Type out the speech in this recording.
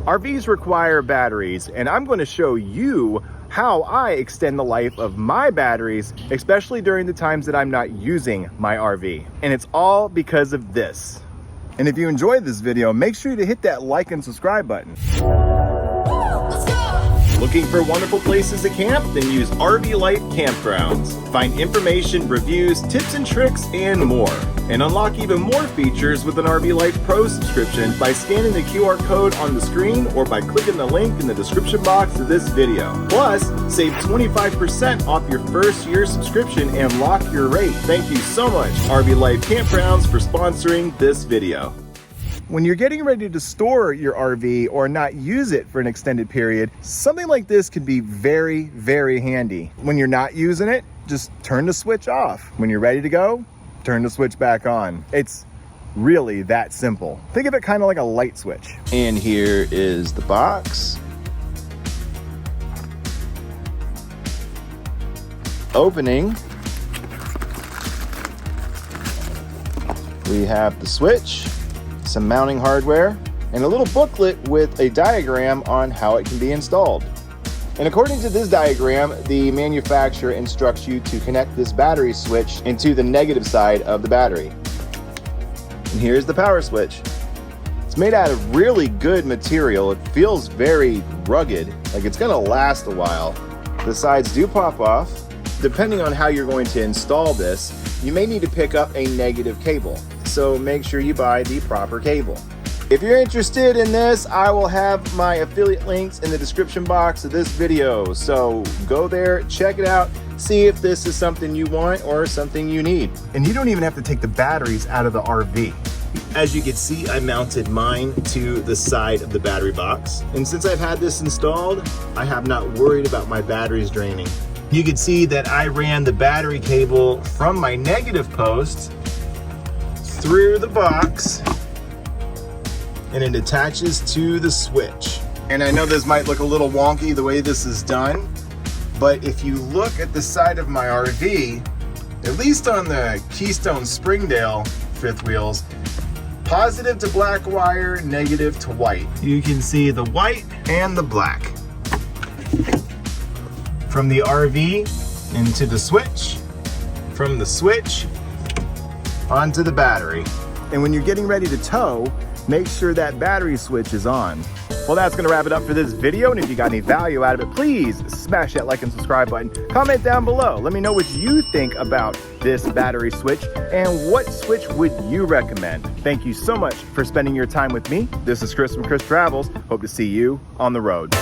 RVs require batteries, and I'm going to show you how I extend the life of my batteries, especially during the times that I'm not using my RV. And it's all because of this. And if you enjoyed this video, make sure to hit that like and subscribe button. Looking for wonderful places to camp? Then use LIFE Campgrounds. Find information, reviews, tips and tricks, and more. And unlock even more features with an RV Life Pro subscription by scanning the QR code on the screen or by clicking the link in the description box of this video. Plus, save 25% off your first year subscription and lock your rate. Thank you so much, RV Life Campgrounds, for sponsoring this video. When you're getting ready to store your RV or not use it for an extended period, something like this can be very, very handy. When you're not using it, just turn the switch off. When you're ready to go, turn the switch back on. It's really that simple. Think of it kind of like a light switch. And here is the box. Opening. We have the switch, some mounting hardware, and a little booklet with a diagram on how it can be installed. And according to this diagram, the manufacturer instructs you to connect this battery switch into the negative side of the battery. And here's the power switch. It's made out of really good material. It feels very rugged, like it's gonna last a while. The sides do pop off. Depending on how you're going to install this, you may need to pick up a negative cable. So make sure you buy the proper cable. If you're interested in this, I will have my affiliate links in the description box of this video. So go there, check it out, see if this is something you want or something you need. And you don't even have to take the batteries out of the RV. As you can see, I mounted mine to the side of the battery box. And since I've had this installed, I have not worried about my batteries draining. You can see that I ran the battery cable from my negative post through the box, and it attaches to the switch. And I know this might look a little wonky the way this is done, but if you look at the side of my RV, at least on the Keystone Springdale fifth wheels, positive to black wire, negative to white. You can see the white and the black. From the RV into the switch, from the switch onto the battery. And when you're getting ready to tow, make sure that battery switch is on. Well, that's gonna wrap it up for this video. And if you got any value out of it, please smash that like and subscribe button. Comment down below. Let me know what you think about this battery switch and what switch would you recommend. Thank you so much for spending your time with me. This is Chris from Chris Travels. Hope to see you on the road.